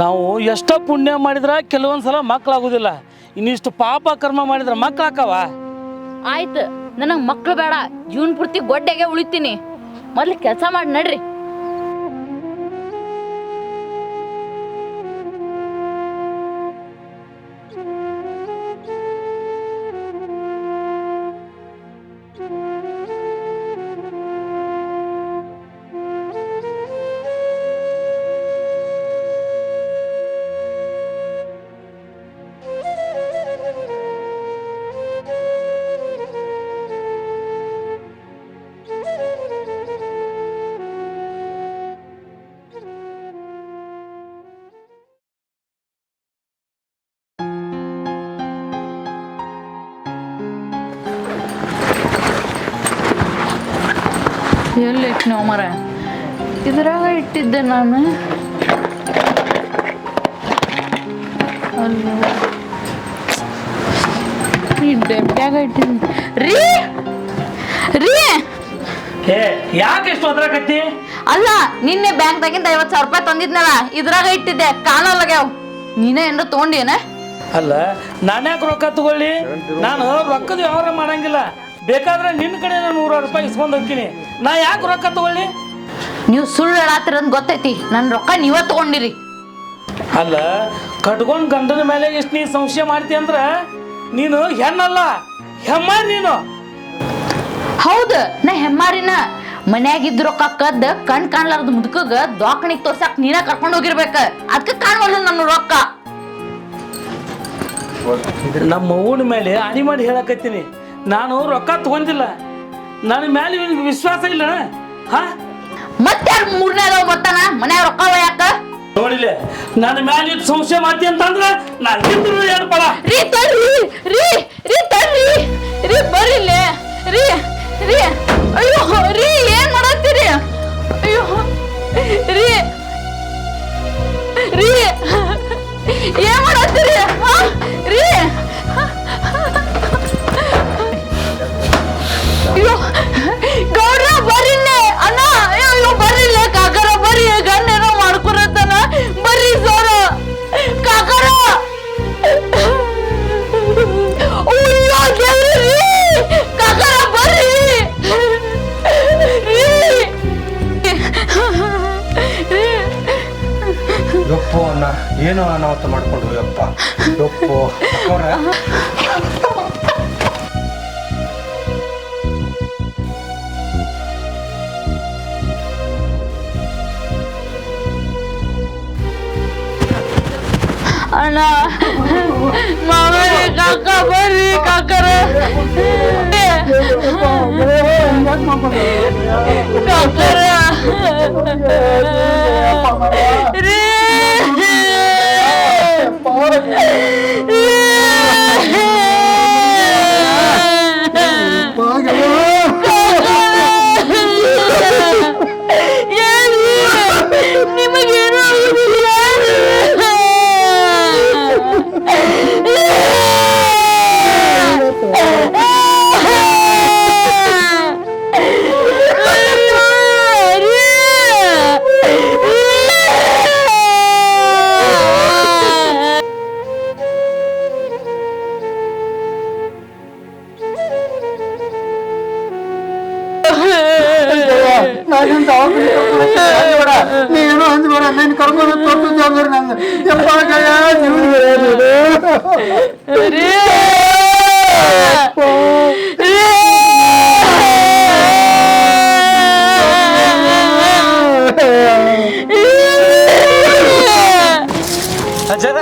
ನಾವು ಎಷ್ಟೋ ಪುಣ್ಯ ಮಾಡಿದ್ರೆ ಕೆಲವೊಂದ್ಸಲ ಮಕ್ಕಳಾಗೋದಿಲ್ಲ, ಇನ್ನಿಷ್ಟು ಪಾಪ ಕರ್ಮ ಮಾಡಿದ್ರೆ ಮಕ್ಕಳಾಕವ. ಆಯ್ತು, ನನಗೆ ಮಕ್ಳು ಬೇಡ, ಜೀವನ ಪೂರ್ತಿ ಗೊಡ್ಡೆಗೆ ಉಳಿತೀನಿ. ಮೊದ್ಲು ಕೆಲಸ ಮಾಡಿ ನಡ್ರಿ. ಎಲ್ಲಿ ಇಟ್ಟು ಮರ ಇದ್ರಾಗ ಇಟ್ಟಿದ್ದೆ ನಾನು. ಅಲ್ಲ, ಈ ಡೆಬ್ಬ್ಯಾಗ ಇಟ್ಟಿದ್ದೆ. ರೀ ರೀ, ಯಾಕೆ ಎಷ್ಟು ಒದ್ರಾಕತ್ತಿ? ಅಲ್ಲ, ನಿನ್ನೆ ಬ್ಯಾಂಕ್ದಾಗಿಂದ 50,000 ರೂಪಾಯಿ ತಂದಿದ್ನಲ್ಲ, ಇದ್ರಾಗ ಇಟ್ಟಿದ್ದೆ, ಕಾಣಲ್ಲಾಗ್ಯಾವ. ನೀನೇ ಏನಾರ ತೊಗೊಂಡೇನ? ಅಲ್ಲ, ನಾನ್ಯಾಕೆ ರೊಕ್ಕ ತಗೊಳ್ಳಿ? ನಾನು ರೊಕ್ಕದ ವ್ಯವಹಾರ ಮಾಡಂಗಿಲ್ಲ. ಬೇಕಾದ್ರೆ ನಿನ್ನ ಕಡೆ ನಾನು 100 ರೂಪಾಯಿ ಇಸ್ಕೊಂಡು ಹೋಗ್ತೀನಿ. ನಾ ಯಾಕೆ ರೊಕ್ಕ ತಗೊಳ್ಳಿ? ನೀವು ಸುಳ್ಳು ಹೇಳಾತಿರಂತ ಗೊತ್ತೈತಿ. ನನ್ನ ರೊಕ್ಕ ನೀವ ತಗೊಂಡಿರಿ. ಅಲ್ಲ, ಕಟ್ಕೊಂಡು ಗಂಡನ ಮೇಲೆ ಎಷ್ಟು ನೀ ಸಂಶಯ ಮಾಡ್ತಿ ಅಂದ್ರ ನೀನು ಹೆಣ್ಣಲ್ಲ, ಹೆಮ್ಮಾರಿ ನೀನು. ಹೌದು, ನಾ ಹೆಮ್ಮಾರಿನ. ಮನ್ಯಾಗಿದ್ದ ರೊಕ್ಕ ಕದ್ದ ಕಣ್ ಕಾಣ್ಲಾರ್ದ ಮುದುಕಗ ದವಾಖಾನಿಗೆ ತೋರ್ಸಾಕ್ ನೀನ ಕರ್ಕೊಂಡು ಹೋಗಿರ್ಬೇಕ. ಅದಕ್ಕೆ ಕಾಣ್ವಲ್ಲ ನನ್ನ ರೊಕ್ಕ. ನಮ್ಮ ಅವ್ವನ ಮೇಲೆ ಅಣಿ ಮಾಡಿ ಹೇಳಕತ್ತೀನಿ, ನಾನು ರೊಕ್ಕ ತಗೊಂಡಿಲ್ಲ. ನನ್ನ ಮೇಲೆ ನಿನಗೆ ವಿಶ್ವಾಸ ಇಲ್ಲ? ಹಾ, ಮತ್ತೆ ಯಾರು 3ನೇ ಬರ್ತಾನ ಮನ್ಯಾಗ ರೊಕ್ಕ ಯಾಕ? ನೋಡಿಲ್ಲ, ನನ್ನ ಮೇಲೆ ಇಟ್ಟು ಸಂಶಯ ಮಾಡ್ತಿ ಅಂತಂದ್ರ ನಾ ಇದ್ರು ಹೇಳ್ಪಳ. ರೀ ತಡ್ರಿ, ರೀ ರೀ ತಡ್ರಿ, ರೀ ಬರಿಲ್ಲ ರೀ. ರೀ, ಅಯ್ಯೋ ರೀ, ಏನ್ ಮಾಡತ್ತೀರಿ? ಅಯ್ಯೋ ರೀ, ರೀ ಏನ್ ಮಾಡತ್ತೀರಿ? ರೀ, ಅಯ್ಯೋ ಗೌಡ್ರ ಬರಿಲ್ಲ. ಅಣ್ಣ, ಅಯ್ಯೋ ಬರಿಲ್ಲ. ಕಾಕರ ಬರ್ರಿ, ಗಂಡೇನೋ ಮಾಡ್ಕೊರತ್ತಾನ. ಬರ್ರಿ ಸೋರ ಕಾಕರ. ಅಯ್ಯೋ ದೇವ್ರಿ, ಕಾಕರ ಬರ್ರಿ. ಯಪ್ಪೋ, ಏನೋ ಅನಾಹುತ ಮಾಡ್ಕೊಂಡು ಯಪ್ಪ. ಯಪ್ಪೋ ಅವ್ರ ಅಣ್ಣ ಮಾವರೇ ಕಾಕ ಬರ್ರಿ ಕಾಕರ ಕಾಕರ ರೀ ನಿಮಗೇನು ನೀನು ಅಂದ್ಬೇಡ ನೀನು ಕರ್ಕೊಂಡು ತೊಟ್ಟು ಜವಾಬ್ದಾರಿ ನಂದು ಅಜ್ಜಾರ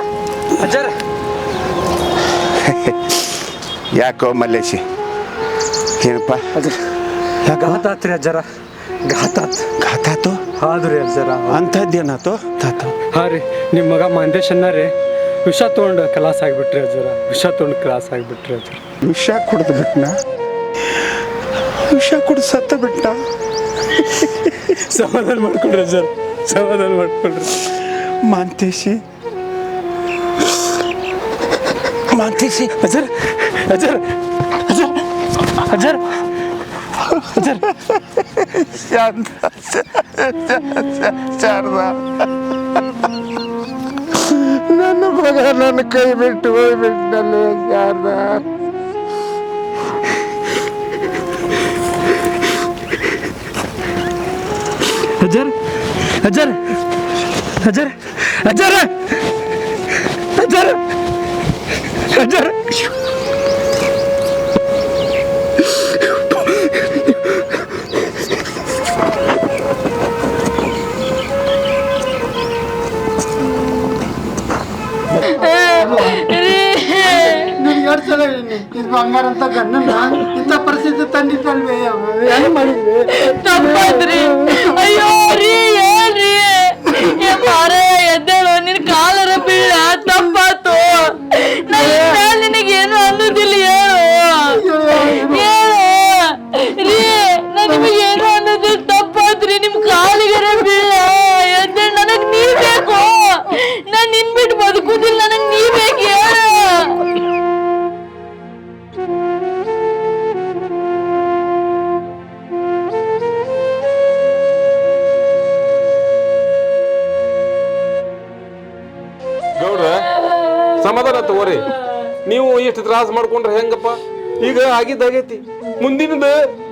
ಅಜ್ಜಾರ ಯಾಕೋ ಮಲ್ಲೇಶಿ ಏನಪ್ಪ ಘಾತಾತ್ರಿ ಅಜ್ಜಾರ ಘಾತಾತ್ ಘಾತಾತು ಆದ್ರಿ ಅಜ್ಜಾರ ಅಂಥದ್ದೇನಾತು ತಾತು ಹಾಂ ರೀ ನಿಮ್ಮ ಮಗ ಮಾಂದೇಶ್ ಅನ್ನ ರೀ ವಿಷ ತೊಗೊಂಡು ಕ್ಲಾಸ್ ಆಗಿಬಿಟ್ರಿ ಅಜ್ಜಾರ ವಿಷ ತೊಗೊಂಡು ಕ್ಲಾಸ್ ಆಗಿಬಿಟ್ರಿ ಅಜ್ಜಾರ ವಿಷ ಕುಡ್ದು ಬಿಟ್ನ ವಿಷ ಕುಡ್ದು ಸತ್ತ ಬಿಟ್ಟ ಸಮಾಧಾನ ಮಾಡ್ಕೊಂಡ್ರಿ ಅಜ್ಜಾರ ಸಮಾಧಾನ ಮಾಡ್ಕೊಂಡ್ರಿ ಮಾಂತೇಶಿ ಮಾಂತೇಶಿ ಅಜ್ಜಾರ ಅಜ್ಜಾರ ಅಜ್ಜಾರ ಅಜ್ಜಾರ ಅಜ್ಜಾರ ಶಾರದಾ ನನ್ನ ಮಗ ನನ್ನ ಕೈ ಬಿಟ್ಟು ಹೋಗ್ಬಿಟ್ಟಲ್ಲಿ ಶಾರದಾ ಅಜ್ಜಾರ ಅಜ್ಜಾರ ಅಜ್ಜಾರ ಅಜ್ಜಾರ ಅಜ್ಜಾರ ಅಜ್ಜಾರ ನಿನ್ಗೆ ಎರಡು ಸಲ ಹೇಳಿನಿ ಇದು ಬಂಗಾರ ಅಂತ ಗಂಡನ ಇಂಥ ಪರಿಸ್ಥಿತಿ ತಂದಿದ್ದಲ್ವೇ ಹೆಂಗ್ ಮಾಡಿದ್ವಿ ತಪ್ಪಾದ್ರಿ ಅಯ್ಯೋ ರೀ ಏನ್ರಿ ಮಾರ ಎದ್ದೇಳು ನಿನ್ ಕಾಲರ ಬೀಳ ತಪ್ಪಾತು ನಿನಗೇನು ಅನ್ನೋದಿಲ್ಲ ಹೇಳು ಹೇಳು ರೀ ನಾ ನಿಮಗೇನು ಅನ್ನೋದಿಲ್ಲ ತಪ್ಪಾದ್ರಿ ನಿಮ್ ಕಾಲಿಗರ ಬೀಳ ಎದ್ದೆ ನನಗ್ ನೀ ಬೇಕು ನಾನ್ ನಿನ್ ಬಿಟ್ಟು ಬದುಕುದಿಲ್ಲ ನನಗ್ ನೀ ಬೇಕು ಹೇಳು ಗೌಡ್ರ ಸಮಾಧಾನ ತಗೋರಿ ನೀವು ಇಷ್ಟು ತ್ರಾಸ ಮಾಡ್ಕೊಂಡ್ರೆ ಹೆಂಗಪ್ಪ ಈಗ ಆಗಿದ್ದಾಗೈತಿ ಮುಂದಿನದ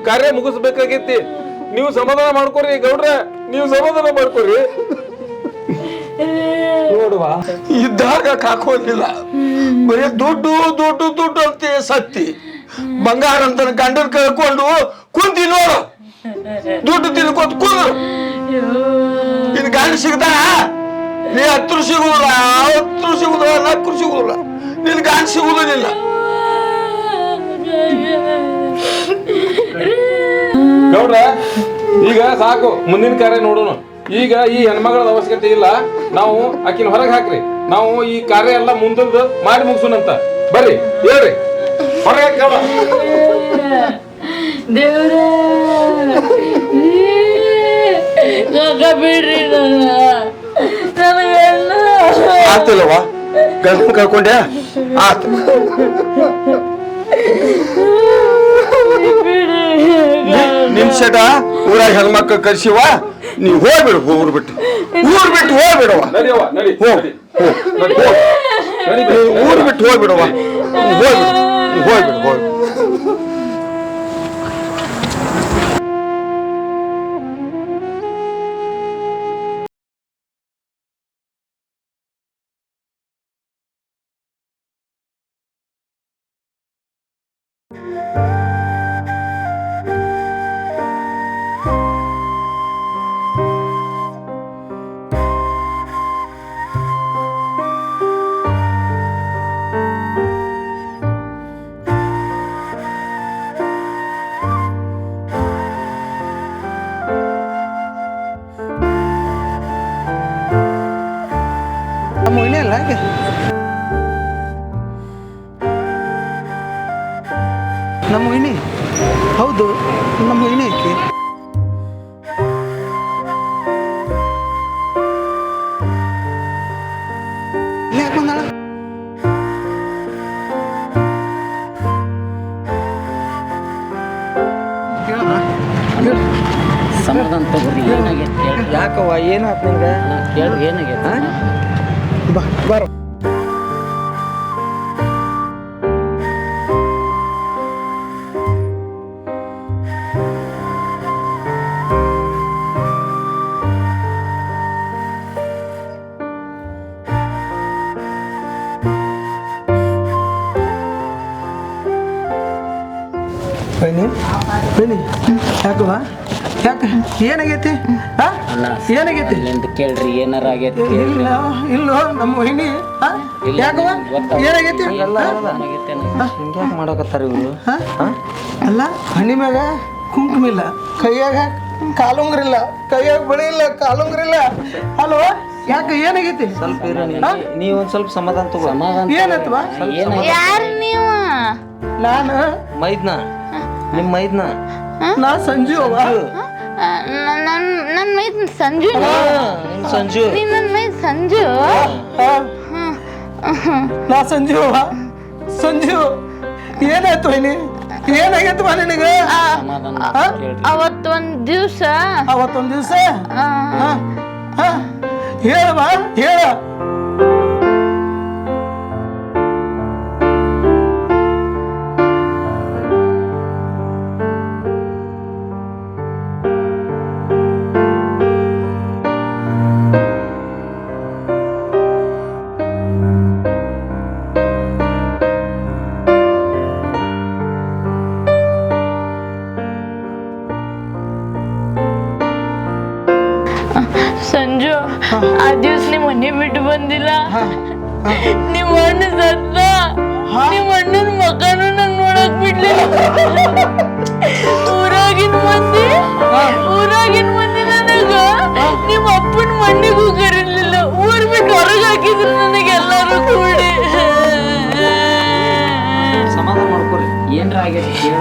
ಕಾರ್ಯ ಮುಗಿಸ್ಬೇಕಾಗೈತಿ ನೀವು ಸಮಾಧಾನ ಮಾಡ್ಕೊರಿ ಗೌಡ್ರ ನೀವು ಸಮಾಧಾನ ಮಾಡ್ಕೊರಿ ನೋಡುವ ಇದ್ದಾಗ ಕಾಕೋದಿಲ್ಲ ಬರೀ ದುಡ್ಡು ದುಡ್ಡು ದುಡ್ಡು ಅಂತ ಸತ್ತಿ ಬಂಗಾರ ಅಂತ ಗಂಡನ ಕಳ್ಕೊಂಡು ಕುಂತಿ ನೋಡು ದುಡ್ಡು ತಿನ್ಕೋತ ಕೂರು ಇನ್ ಗಂಡ ಸಿಗ್ದ ನೀ 10 ಸಿಗುದಿಲ್ಲ 10 ಸಿಗುದಿಲ್ಲ 4 ಸಿಗುದಿಲ್ಲ ನಿನ್ ಗಂಡ ಸಿಗುದಿಲ್ಲ ಗೌಡ್ರ ಈಗ ಸಾಕು ಮುಂದಿನ ಕಾರ್ಯ ನೋಡೋಣ ಈಗ ಈ ಹೆಣ್ಮಗಳ ಅವಶ್ಯಕತೆ ಇಲ್ಲ ನಾವು ಆಕಿನ ಹೊರಗೆ ಹಾಕ್ರಿ ನಾವು ಈ ಕಾರ್ಯ ಎಲ್ಲ ಮುಂದದ್ದು ಮಾಡಿ ಮುಗಿಸೋಣಂತ ಬರ್ರಿ ಹೇಳ್ರಿ ಹೊರಗೆ ಹಾಕಿ ಬಿಡ್ರಿ ನನಗೆಲ್ಲ ಆತಿಲ್ಲವಾ ಗಂಡನ ಕಳ್ಕೊಂಡೆ ಆತ ನಿನ್ ಸೆಟ ಊರಾಗ ಹೆಣ್ಮಕ್ಳು ಕರ್ಸಿವ ನೀ ಹೋಗ್ಬಿಡು ಊರ್ ಬಿಟ್ಟು ಹೋಗ್ಬಿಡವ ನಡಿಯವ್ವ ನಡಿ ಹೋಗ್ ಊರ್ ಬಿಟ್ಟು ಹೋಗ್ಬಿಡವ ಹೋಗ್ಬಿಡು ನಮ್ಮ ವೈನಿ ಐತಿ. ಯಾಕೆ ಬಂದಾಳ? ಸಮಾಧಾನ ತಗೋರಿ ಏನಾಗೈತೆ ಕೇಳಿ ಯಾಕವ್ವ ಏನಾಯ್ತು ನಿಂಗೆ ಕೇಳಿ ಏನಾಗೈತೆ ಬಾ ಬಾರ. ಬನ್ನಿ ಬನ್ನಿ. ಯಾಕವ್ವ ಯಾಕೆ ಏನಾಗೈತಿ? ಏನಾಗೈತಿ? ಅಲ್ಲಿಂದ ಕೇಳ್ರಿ ಏನಾರ ಆಗೈತೆ ಇಲ್ಲ ಇಲ್ಲೋ ನಮ್ಮ ವೈನಿ. ಯಾಕವ್ವ ಏನಾಗೈತಿ? ಹಿಂಗ್ಯಾಕೆ ಮಾಡಕತ್ತಾರ ಇವರು? ಅಲ್ಲ ಹಣ್ಣಿ ಮ್ಯಾಗ ಕುಂಕುಮ ಇಲ್ಲ, ಕೈಯಾಗ ಕಾಲುಂಗ್ರಿಲ್ಲ, ಕೈಯಾಗ ಬಳಿ ಇಲ್ಲ, ಕಾಲುಂಗ್ರಿಲ್ಲ. ಹಲೋ ಯಾಕೆ ಏನಾಗೈತಿ? ಸ್ವಲ್ಪ ಇರ ನೀವು ಒಂದು ಸ್ವಲ್ಪ ಸಮಾಧಾನ ತಗೋ. ಏನಾಯ್ತವ? ಯಾರು ನೀವು? ನಾನು ಮೈದ್ನ ನಿಮ್ಮ ಮೈದ್ನ ನಾ ಸಂಜು ಅವ್ವ. ನನ್ನ ಮೈದ್ ಸಂಜು. ನಿಮ್ ಸಂಜು ನನ್ನ ಮೈದ್ ಸಂಜು. ನಾ ಸಂಜು ಅವ್ವ. ಸಂಜು ಏನಾಯ್ತು ವೈನಿ? ಏನಾಗೈತವ ನಿನಗ? ಅವತ್ತೊಂದ್ ದಿವ್ಸ ಅವತ್ತೊಂದ್ ದಿವ್ಸ ಹೇಳವಾ ಹೇಳ. ಸಂಜು ಆ ದಿವ್ಸ ನಿಮ್ ಮನೆ ಬಿಟ್ಟು ಬಂದಿಲ್ಲ. ನಿಮ್ ಅಣ್ಣ ಸತ್ತ. ನಿಮ್ ಅಣ್ಣನ ಮಗನು ನಂಗ್ ನೋಡಕ್ ಬಿಡ್ಲಿಲ್ಲ. ಊರಾಗಿನ ಮಂದಿ ನನಗ ನಿಮ್ ಅಪ್ಪನ ಮಣ್ಣಿಗೂ ಕರೀಲಿಲ್ಲ. ಊರ್ ಬಿಟ್ಟು ಹೊರಗೆ ಹಾಕಿದ್ರು ನನಗೆ ಎಲ್ಲಾರು ಕೂಡಿ. ಸಮಾಧಾನ ಮಾಡ್ಕೊರಿ. ಏನ್ರ ಆಗೈತೆ ಕೇಳಿ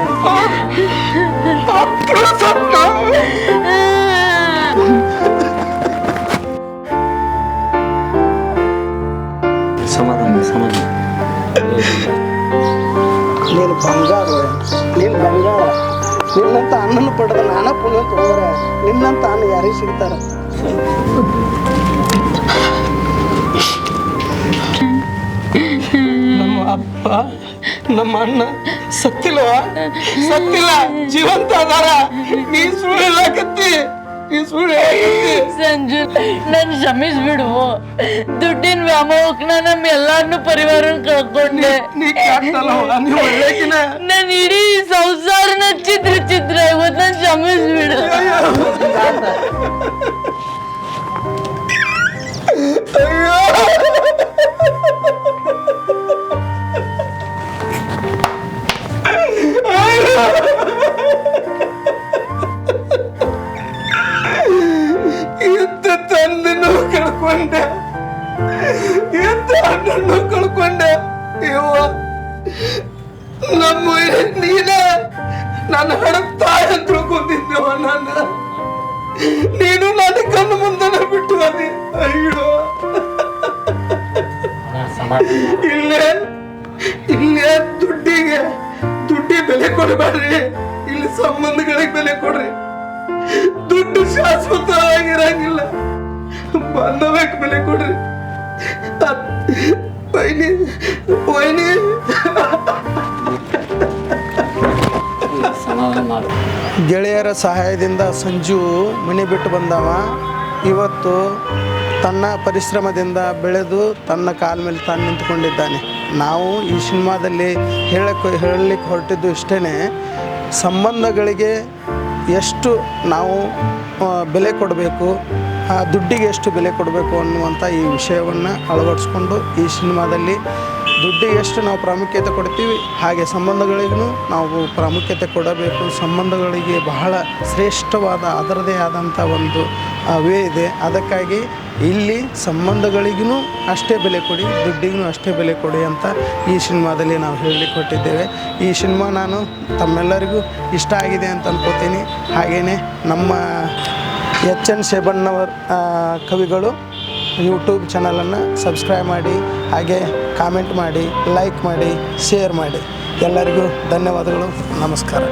ಸಮಾಧಾನ ಸಮಾಧಾನ. ನೀನು ಬಂಗಾರ, ನೀನು ಬಂಗಾರ. ನಿನ್ನಂತ ಅಣ್ಣನ ಪಡೆದ ನಾನ ಪುಣ್ಯ ತೊಗೊಂಡ್ರೆ ನಿನ್ನಂತ ಅಣ್ಣ ಯಾರಿಗೆ ಸಿಗ್ತಾರ? ನಮ್ಮ ಅಪ್ಪ ನಮ್ಮ ಅಣ್ಣ ಸತ್ತಿಲ್ವ? ಸತ್ತಿಲ್ಲ, ಜೀವಂತ ಅದಾರ. ನೀ ಸುಳ್ಳು ಹೇಳಕತ್ತಿ, ನೀ ಸುಳ್ಳು ಹೇಳಕತ್ತಿ. ಸಂಜು ನನ್ ಕ್ಷಮಿಸ್ಬಿಡು. ದುಡ್ಡಿನ ವ್ಯಾಮೋಹಕ್ಕೆ ನಮ್ಮ ಎಲ್ಲಾರನ್ನು ಪರಿವಾರನ ಕಳ್ಕೊಂಡೆ. ನೀ ಕಾಡ್ತಲ್ಲವ, ನೀ ಒಳ್ಳೆಕಿನ. ನನ್ ಇಡೀ ಸಂಸಾರನ ಚಿತ್ರ ಇವತ್ತು ನನ್ ಕ್ಷಮಿಸ್ಬಿಡು. ಎಂತ ತಂದನ್ನು ಕಳ್ಕೊಂಡೆ, ಎಂತ ಅಣ್ಣನ್ನು ಕಳ್ಕೊಂಡೆ. ಯವ್ವ ನಮ್ಮ ನೀನ ನನ್ನ ಹಣ ತಾಯಿ ಅಂತ ತಿಳ್ಕೊಂಡಿದ್ದೆವ. ನಾನು ನೀನು ನನ್ನ ಕಣ್ಣು ಮುಂದೆನ ಬಿಟ್ಟು ಅದಿ. ಅಯ್ಯೋ ಇಲ್ಲೇ ಇಲ್ಲೇ ದುಡ್ಡಿಗೆ ಬೆಲೆ ಕೊಡಬೇಡ್ರಿ. ಇಲ್ಲಿ ಸಂಬಂಧಗಳಿಗೆ ಬೆಲೆ ಕೊಡ್ರಿ. ದುಡ್ಡು ಶಾಶ್ವತವಾಗಿರಂಗಿಲ್ಲ, ಬಾಂಧವ್ಯಕ್ಕೆ ಬೆಲೆ ಕೊಡ್ರಿ. ವೈನಿ ವೈನಿ ಸಮಾಧಾನ ಮಾಡು. ಗೆಳೆಯರ ಸಹಾಯದಿಂದ ಸಂಜು ಮನೆ ಬಿಟ್ಟು ಬಂದವ. ಇವತ್ತು ತನ್ನ ಪರಿಶ್ರಮದಿಂದ ಬೆಳೆದು ತನ್ನ ಕಾಲ ಮೇಲೆ ತಾನು ನಿಂತ್ಕೊಂಡಿದ್ದಾನೆ. ನಾವು ಈ ಸಿನಿಮಾದಲ್ಲಿ ಹೇಳಲಿಕ್ಕೆ ಹೊರಟಿದ್ದು ಇಷ್ಟೇ, ಸಂಬಂಧಗಳಿಗೆ ಎಷ್ಟು ನಾವು ಬೆಲೆ ಕೊಡಬೇಕು, ಆ ದುಡ್ಡಿಗೆ ಎಷ್ಟು ಬೆಲೆ ಕೊಡಬೇಕು ಅನ್ನುವಂಥ ಈ ವಿಷಯವನ್ನು ಅಳವಡಿಸ್ಕೊಂಡು ಈ ಸಿನಿಮಾದಲ್ಲಿ ದುಡ್ಡಿಗೆ ಎಷ್ಟು ನಾವು ಪ್ರಾಮುಖ್ಯತೆ ಕೊಡ್ತೀವಿ, ಹಾಗೆ ಸಂಬಂಧಗಳಿಗೂ ನಾವು ಪ್ರಾಮುಖ್ಯತೆ ಕೊಡಬೇಕು. ಸಂಬಂಧಗಳಿಗೆ ಬಹಳ ಶ್ರೇಷ್ಠವಾದ ಅದರದೇ ಆದಂಥ ಒಂದು ವೇ ಇದೆ. ಅದಕ್ಕಾಗಿ ಇಲ್ಲಿ ಸಂಬಂಧಗಳಿಗೂ ಅಷ್ಟೇ ಬೆಲೆ ಕೊಡಿ, ದುಡ್ಡಿಗೂ ಅಷ್ಟೇ ಬೆಲೆ ಕೊಡಿ ಅಂತ ಈ ಸಿನಿಮಾದಲ್ಲಿ ನಾವು ಹೇಳಲಿಕ್ಕೆ ಕೊಟ್ಟಿದ್ದೇವೆ. ಈ ಸಿನಿಮಾ ನಾನು ತಮ್ಮೆಲ್ಲರಿಗೂ ಇಷ್ಟ ಆಗಿದೆ ಅಂತ ಅನ್ಕೋತೀನಿ. ಹಾಗೆಯೇ ನಮ್ಮ ಎಚ್ ಎನ್ ಶೇಬಣ್ಣವರ ಕವಿಗಳು ಯೂಟ್ಯೂಬ್ ಚಾನಲನ್ನು ಸಬ್ಸ್ಕ್ರೈಬ್ ಮಾಡಿ, ಹಾಗೆ ಕಾಮೆಂಟ್ ಮಾಡಿ, ಲೈಕ್ ಮಾಡಿ, ಶೇರ್ ಮಾಡಿ. ಎಲ್ಲರಿಗೂ ಧನ್ಯವಾದಗಳು. ನಮಸ್ಕಾರ.